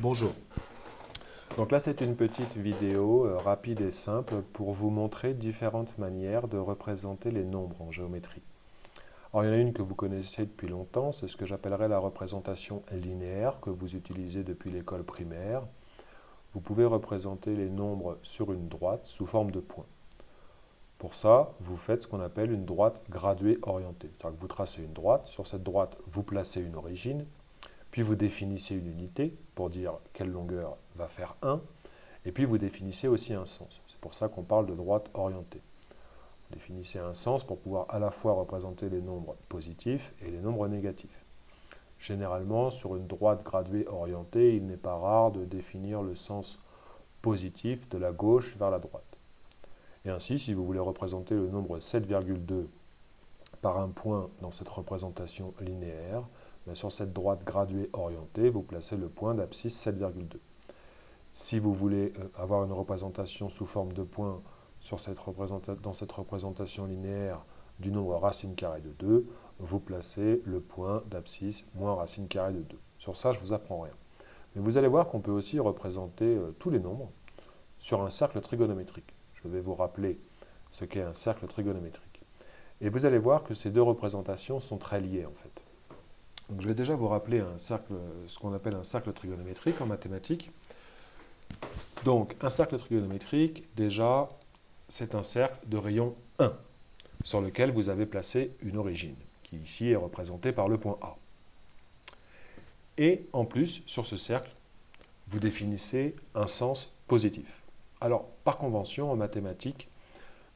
Bonjour. Donc là, c'est une petite vidéo rapide et simple pour vous montrer différentes manières de représenter les nombres en géométrie. Alors, il y en a une que vous connaissez depuis longtemps, c'est ce que j'appellerais la représentation linéaire que vous utilisez depuis l'école primaire. Vous pouvez représenter les nombres sur une droite sous forme de points. Pour ça, vous faites ce qu'on appelle une droite graduée orientée. C'est-à-dire que vous tracez une droite, sur cette droite, vous placez une origine, puis vous définissez une unité pour dire quelle longueur va faire 1, et puis vous définissez aussi un sens. C'est pour ça qu'on parle de droite orientée. Vous définissez un sens pour pouvoir à la fois représenter les nombres positifs et les nombres négatifs. Généralement, sur une droite graduée orientée, il n'est pas rare de définir le sens positif de la gauche vers la droite. Et ainsi, si vous voulez représenter le nombre 7,2 par un point dans cette représentation linéaire, sur cette droite graduée orientée, vous placez le point d'abscisse 7,2. Si vous voulez avoir une représentation sous forme de point dans cette représentation linéaire du nombre racine carrée de 2, vous placez le point d'abscisse moins racine carrée de 2. Sur ça, je ne vous apprends rien. Mais vous allez voir qu'on peut aussi représenter tous les nombres sur un cercle trigonométrique. Je vais vous rappeler ce qu'est un cercle trigonométrique. Et vous allez voir que ces deux représentations sont très liées en fait. Donc, je vais déjà vous rappeler ce qu'on appelle un cercle trigonométrique en mathématiques. Donc, un cercle trigonométrique, déjà, c'est un cercle de rayon 1, sur lequel vous avez placé une origine, qui ici est représentée par le point A. Et en plus, sur ce cercle, vous définissez un sens positif. Alors, par convention, en mathématiques,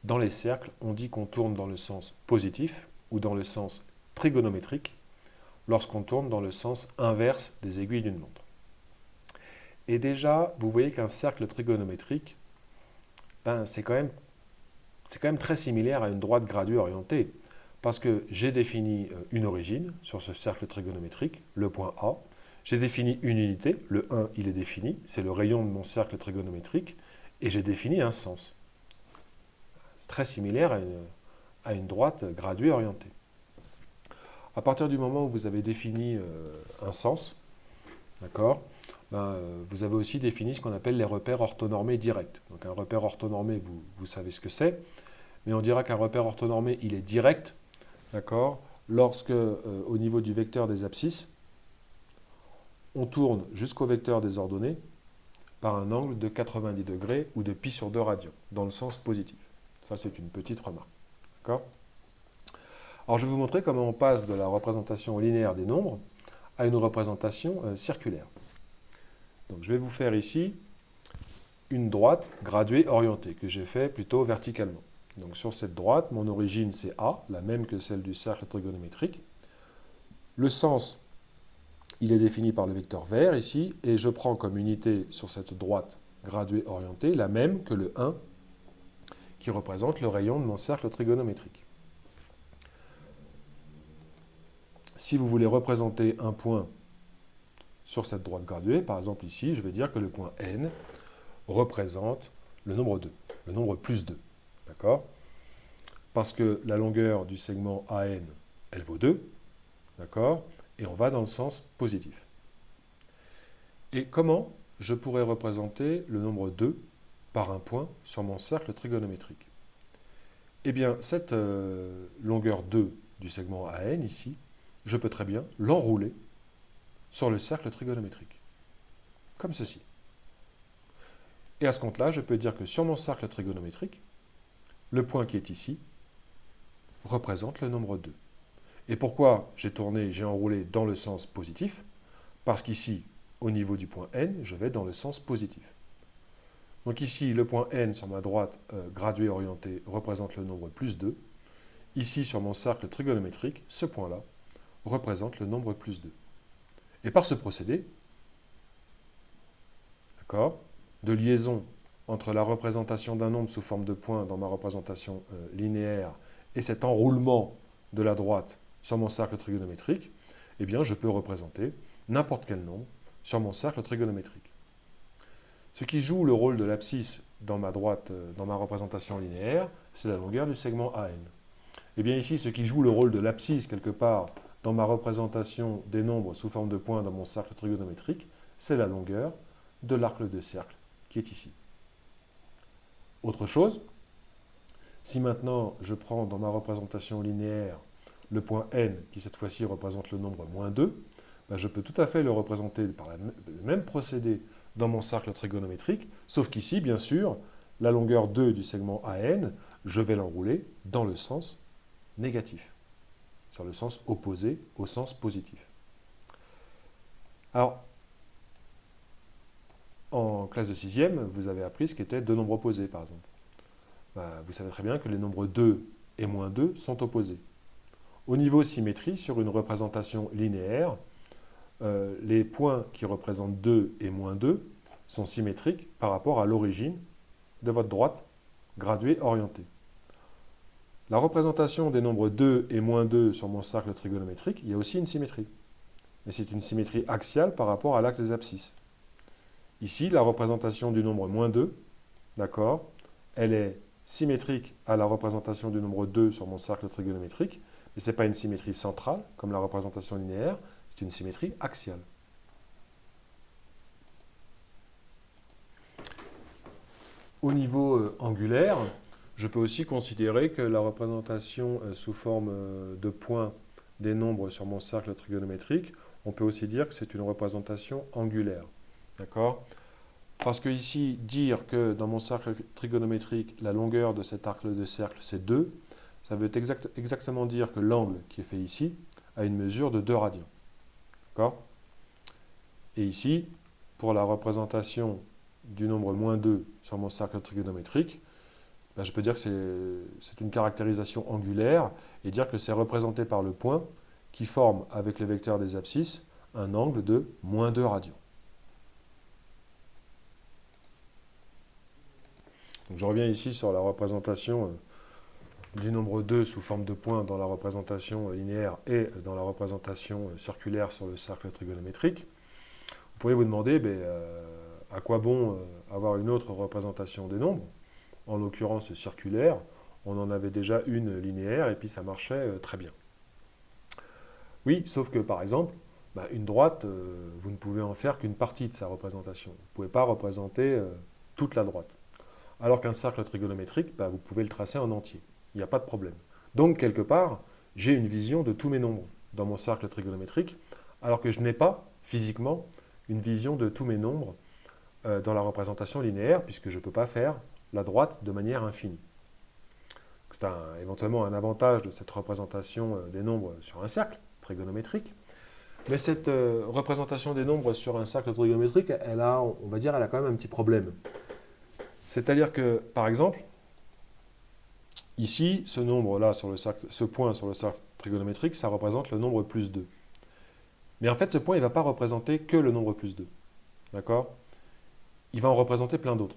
dans les cercles, on dit qu'on tourne dans le sens positif ou dans le sens trigonométrique, lorsqu'on tourne dans le sens inverse des aiguilles d'une montre. Et déjà, vous voyez qu'un cercle trigonométrique, c'est quand même très similaire à une droite graduée orientée, parce que j'ai défini une origine sur ce cercle trigonométrique, le point A, j'ai défini une unité, le 1 il est défini, c'est le rayon de mon cercle trigonométrique, et j'ai défini un sens. C'est très similaire à une droite graduée orientée. À partir du moment où vous avez défini un sens, d'accord, vous avez aussi défini ce qu'on appelle les repères orthonormés directs. Donc un repère orthonormé, vous savez ce que c'est, mais on dira qu'un repère orthonormé, il est direct, d'accord, lorsque, au niveau du vecteur des abscisses, on tourne jusqu'au vecteur des ordonnées par un angle de 90 degrés ou de pi sur 2 radians, dans le sens positif. Ça, c'est une petite remarque. D'accord ? Alors, je vais vous montrer comment on passe de la représentation linéaire des nombres à une représentation circulaire. Donc, je vais vous faire ici une droite graduée orientée, que j'ai fait plutôt verticalement. Donc, sur cette droite, mon origine, c'est A, la même que celle du cercle trigonométrique. Le sens, il est défini par le vecteur vert ici, et je prends comme unité sur cette droite graduée orientée la même que le 1, qui représente le rayon de mon cercle trigonométrique. Si vous voulez représenter un point sur cette droite graduée, par exemple ici, je vais dire que le point N représente le nombre 2, le nombre plus 2. D'accord ? Parce que la longueur du segment AN, elle vaut 2. D'accord ? Et on va dans le sens positif. Et comment je pourrais représenter le nombre 2 par un point sur mon cercle trigonométrique? Eh bien, cette longueur 2 du segment AN ici, je peux très bien l'enrouler sur le cercle trigonométrique, comme ceci. Et à ce compte-là, je peux dire que sur mon cercle trigonométrique, le point qui est ici représente le nombre 2. Et pourquoi j'ai enroulé dans le sens positif? Parce qu'ici, au niveau du point N, je vais dans le sens positif. Donc ici, le point N sur ma droite graduée orientée représente le nombre plus 2. Ici, sur mon cercle trigonométrique, ce point-là représente le nombre plus 2. Et par ce procédé, d'accord, de liaison entre la représentation d'un nombre sous forme de point dans ma représentation linéaire et cet enroulement de la droite sur mon cercle trigonométrique, eh bien, je peux représenter n'importe quel nombre sur mon cercle trigonométrique. Ce qui joue le rôle de l'abscisse dans ma représentation linéaire, c'est la longueur du segment AN. Et bien ici, ce qui joue le rôle de l'abscisse quelque part dans ma représentation des nombres sous forme de points dans mon cercle trigonométrique, c'est la longueur de l'arc de cercle qui est ici. Autre chose, si maintenant je prends dans ma représentation linéaire le point n, qui cette fois-ci représente le nombre moins 2, ben je peux tout à fait le représenter par le même procédé dans mon cercle trigonométrique, sauf qu'ici, bien sûr, la longueur 2 du segment AN, je vais l'enrouler dans le sens négatif, sur le sens opposé au sens positif. Alors, en classe de 6e, vous avez appris ce qu'étaient deux nombres opposés, par exemple. Ben, vous savez très bien que les nombres 2 et moins 2 sont opposés. Au niveau symétrie, sur une représentation linéaire, les points qui représentent 2 et moins 2 sont symétriques par rapport à l'origine de votre droite graduée orientée. La représentation des nombres 2 et moins 2 sur mon cercle trigonométrique, il y a aussi une symétrie. Mais c'est une symétrie axiale par rapport à l'axe des abscisses. Ici, la représentation du nombre moins 2, d'accord, elle est symétrique à la représentation du nombre 2 sur mon cercle trigonométrique, mais ce n'est pas une symétrie centrale, comme la représentation linéaire, c'est une symétrie axiale. Au niveau angulaire, je peux aussi considérer que la représentation sous forme de points des nombres sur mon cercle trigonométrique, on peut aussi dire que c'est une représentation angulaire. D'accord ? Parce que ici, dire que dans mon cercle trigonométrique, la longueur de cet arc de cercle, c'est 2, ça veut exactement dire que l'angle qui est fait ici a une mesure de 2 radians. D'accord ? Et ici, pour la représentation du nombre moins 2 sur mon cercle trigonométrique, ben je peux dire que c'est une caractérisation angulaire et dire que c'est représenté par le point qui forme avec les vecteurs des abscisses un angle de moins 2 radians. Donc je reviens ici sur la représentation du nombre 2 sous forme de point dans la représentation linéaire et dans la représentation circulaire sur le cercle trigonométrique. Vous pourriez vous demander à quoi bon avoir une autre représentation des nombres. En l'occurrence circulaire, on en avait déjà une linéaire et puis ça marchait très bien. Oui, sauf que par exemple, une droite, vous ne pouvez en faire qu'une partie de sa représentation. Vous ne pouvez pas représenter toute la droite. Alors qu'un cercle trigonométrique, vous pouvez le tracer en entier. Il n'y a pas de problème. Donc, quelque part, j'ai une vision de tous mes nombres dans mon cercle trigonométrique, alors que je n'ai pas, physiquement, une vision de tous mes nombres dans la représentation linéaire, puisque je ne peux pas faire la droite de manière infinie. C'est éventuellement un avantage de cette représentation des nombres sur un cercle trigonométrique. Mais cette représentation des nombres sur un cercle trigonométrique, elle a quand même un petit problème. C'est-à-dire que, par exemple, ici, ce nombre-là, ce point sur le cercle trigonométrique, ça représente le nombre plus 2. Mais en fait, ce point, il ne va pas représenter que le nombre plus 2. D'accord ? Il va en représenter plein d'autres.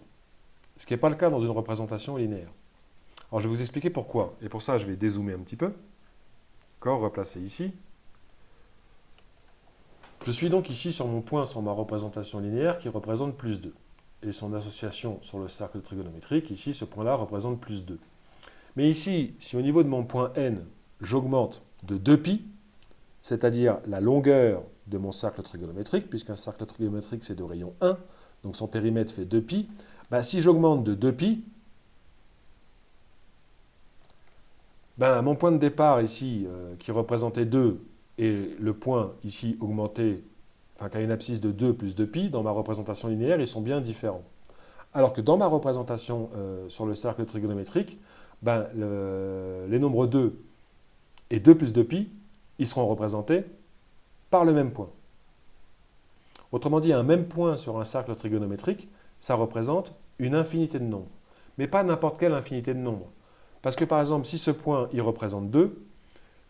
Ce qui n'est pas le cas dans une représentation linéaire. Alors, je vais vous expliquer pourquoi. Et pour ça, je vais dézoomer un petit peu. D'accord ? Replacer ici. Je suis donc ici sur mon point sur ma représentation linéaire qui représente plus 2. Et son association sur le cercle trigonométrique, ici, ce point-là représente plus 2. Mais ici, si au niveau de mon point n, j'augmente de 2π, c'est-à-dire la longueur de mon cercle trigonométrique, puisqu'un cercle trigonométrique, c'est de rayon 1, donc son périmètre fait 2π, si j'augmente de 2π, mon point de départ ici, qui représentait 2, et le point ici augmenté, qui a une abscisse de 2 plus 2π, dans ma représentation linéaire, ils sont bien différents. Alors que dans ma représentation sur le cercle trigonométrique, les nombres 2 et 2 plus 2π, ils seront représentés par le même point. Autrement dit, un même point sur un cercle trigonométrique, ça représente une infinité de nombres. Mais pas n'importe quelle infinité de nombres. Parce que par exemple, si ce point, il représente 2,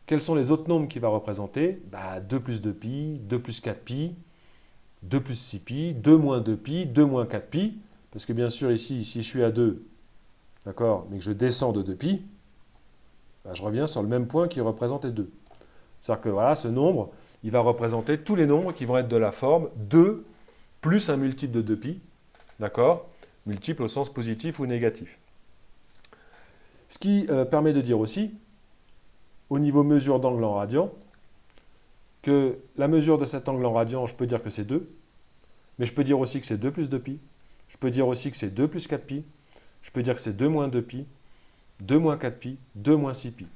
quels sont les autres nombres qu'il va représenter ? 2 plus 2π, 2 plus 4π, 2 plus 6π, 2 moins 2π, 2 moins 4π. Parce que bien sûr, ici, si je suis à 2, d'accord, mais que je descends de 2π, je reviens sur le même point qui représentait 2. C'est-à-dire que voilà, ce nombre, il va représenter tous les nombres qui vont être de la forme 2 plus un multiple de 2π, d'accord, multiple au sens positif ou négatif. Ce qui permet de dire aussi, au niveau mesure d'angle en radian, que la mesure de cet angle en radian, je peux dire que c'est 2, Mais je peux dire aussi que c'est 2 plus 2pi. Je peux dire aussi que c'est 2 plus 4pi. Je peux dire que c'est 2 moins 2pi, 2 moins 4pi, 2 moins 6pi.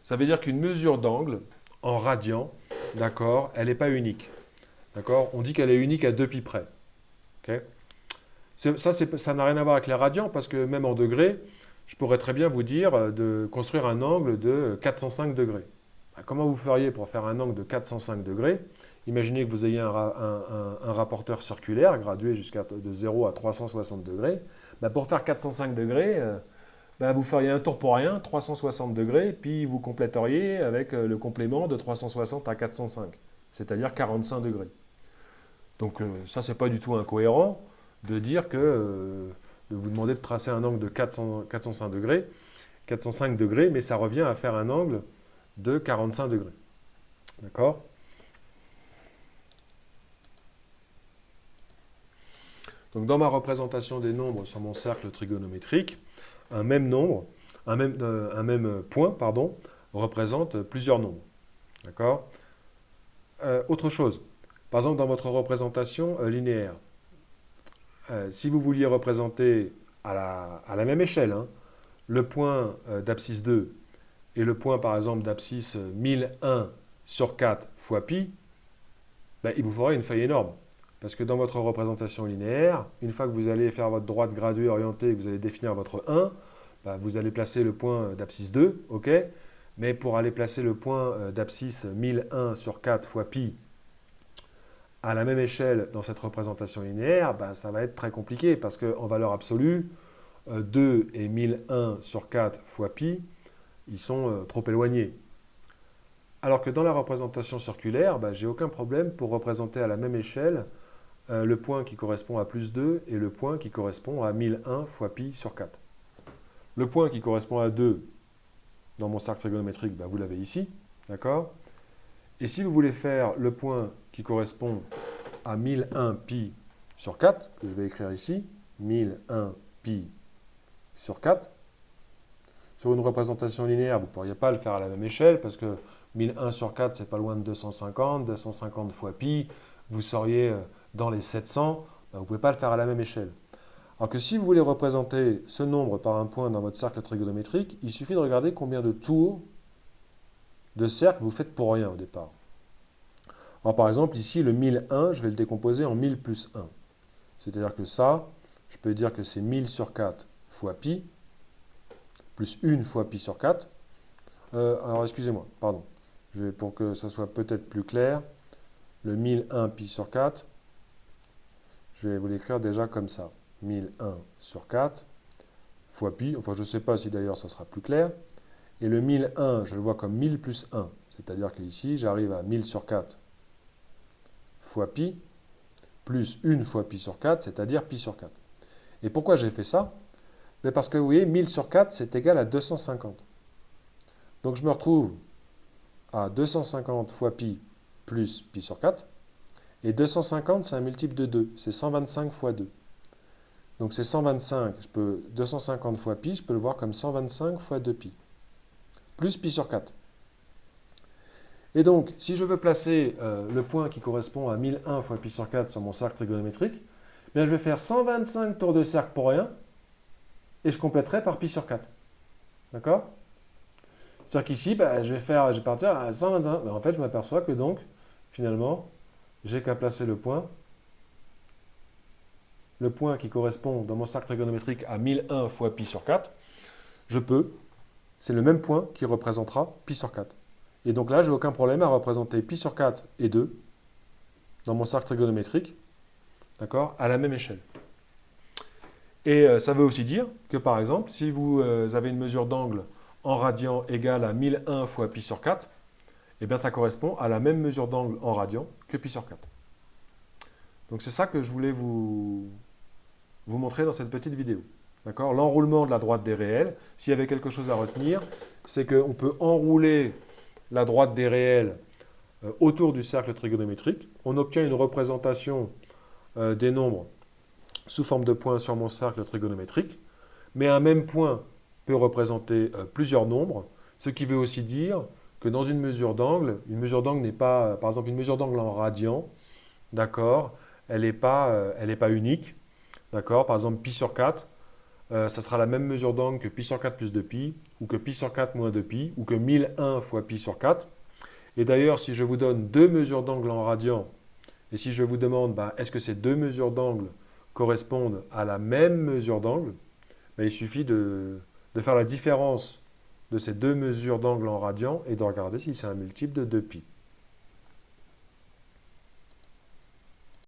Ça veut dire qu'une mesure d'angle en radian, d'accord, elle n'est pas unique. D'accord? On dit qu'elle est unique à 2pi près. Okay? Ça n'a rien à voir avec les radians parce que même en degrés, je pourrais très bien vous dire de construire un angle de 405 degrés. Comment vous feriez pour faire un angle de 405 degrés? Imaginez que vous ayez un rapporteur circulaire gradué de 0 à 360 degrés. Pour faire 405 degrés, vous feriez un tour pour rien, 360 degrés, puis vous compléteriez avec le complément de 360 à 405, c'est-à-dire 45 degrés. Donc ça, c'est pas du tout incohérent de dire de vous demander de tracer un angle de 405 degrés, mais ça revient à faire un angle de 45 degrés. D'accord? Donc dans ma représentation des nombres sur mon cercle trigonométrique, un même point, représente plusieurs nombres. D'accord? Autre chose, par exemple dans votre représentation linéaire, si vous vouliez représenter à la même échelle le point d'abscisse 2 et le point par exemple d'abscisse 1001 sur 4 fois pi, il vous faudrait une feuille énorme. Parce que dans votre représentation linéaire, une fois que vous allez faire votre droite graduée orientée et que vous allez définir votre 1, vous allez placer le point d'abscisse 2, ok? Mais pour aller placer le point d'abscisse 1001 sur 4 fois pi à la même échelle dans cette représentation linéaire, ça va être très compliqué parce qu'en valeur absolue, 2 et 1001 sur 4 fois pi, ils sont trop éloignés. Alors que dans la représentation circulaire, j'ai aucun problème pour représenter à la même échelle le point qui correspond à plus 2 et le point qui correspond à 1001 fois pi sur 4. Le point qui correspond à 2 dans mon cercle trigonométrique, vous l'avez ici, d'accord? Et si vous voulez faire le point qui correspond à 1001 pi sur 4, que je vais écrire ici, 1001 pi sur 4, sur une représentation linéaire, vous ne pourriez pas le faire à la même échelle parce que 1001 sur 4, c'est pas loin de 250, 250 fois pi, vous seriez dans les 700, vous ne pouvez pas le faire à la même échelle. Alors que si vous voulez représenter ce nombre par un point dans votre cercle trigonométrique, il suffit de regarder combien de tours de cercle vous faites pour rien au départ. Alors par exemple, ici, le 1001, je vais le décomposer en 1000 plus 1. C'est-à-dire que ça, je peux dire que c'est 1000 sur 4 fois pi, plus 1 fois pi sur 4. Alors excusez-moi, pardon. Pour que ça soit peut-être plus clair, le 1001 pi sur 4, je vais vous l'écrire déjà comme ça. 1001 sur 4 fois pi, enfin je ne sais pas si d'ailleurs ça sera plus clair. Et le 1001, je le vois comme 1000 plus 1, c'est-à-dire qu'ici j'arrive à 1000 sur 4 fois pi, plus 1 fois pi sur 4, c'est-à-dire pi sur 4. Et pourquoi j'ai fait ça? Parce que vous voyez, 1000 sur 4, c'est égal à 250. Donc je me retrouve à 250 fois pi plus pi sur 4. Et 250, c'est un multiple de 2. C'est 125 fois 2. Donc c'est 125. 250 fois pi, je peux le voir comme 125 fois 2pi. Plus pi sur 4. Et donc, si je veux placer le point qui correspond à 1001 fois pi sur 4 sur mon cercle trigonométrique, je vais faire 125 tours de cercle pour rien, et je compléterai par pi sur 4. D'accord? C'est-à-dire qu'ici, je vais partir à 125. En fait, je m'aperçois que donc, finalement, j'ai qu'à placer le point qui correspond dans mon cercle trigonométrique à 1001 fois pi sur 4. C'est le même point qui représentera pi sur 4. Et donc là, je n'ai aucun problème à représenter pi sur 4 et 2 dans mon cercle trigonométrique, d'accord, à la même échelle. Et ça veut aussi dire que, par exemple, si vous avez une mesure d'angle en radian égale à 1001 fois pi sur 4, eh bien ça correspond à la même mesure d'angle en radian que pi sur 4. Donc c'est ça que je voulais vous montrer dans cette petite vidéo. D'accord? L'enroulement de la droite des réels, s'il y avait quelque chose à retenir, c'est qu'on peut enrouler la droite des réels autour du cercle trigonométrique. On obtient une représentation des nombres sous forme de points sur mon cercle trigonométrique, mais un même point peut représenter plusieurs nombres, ce qui veut aussi dire que dans une mesure d'angle n'est pas, par exemple, une mesure d'angle en radian, d'accord, elle est pas unique. D'accord? Par exemple, pi sur 4, ça sera la même mesure d'angle que pi sur 4 plus 2pi, ou que pi sur 4 moins 2pi, ou que 1001 fois pi sur 4. Et d'ailleurs, si je vous donne deux mesures d'angle en radians, et si je vous demande est-ce que ces deux mesures d'angle correspondent à la même mesure d'angle, il suffit de faire la différence de ces deux mesures d'angle en radians et de regarder si c'est un multiple de 2pi.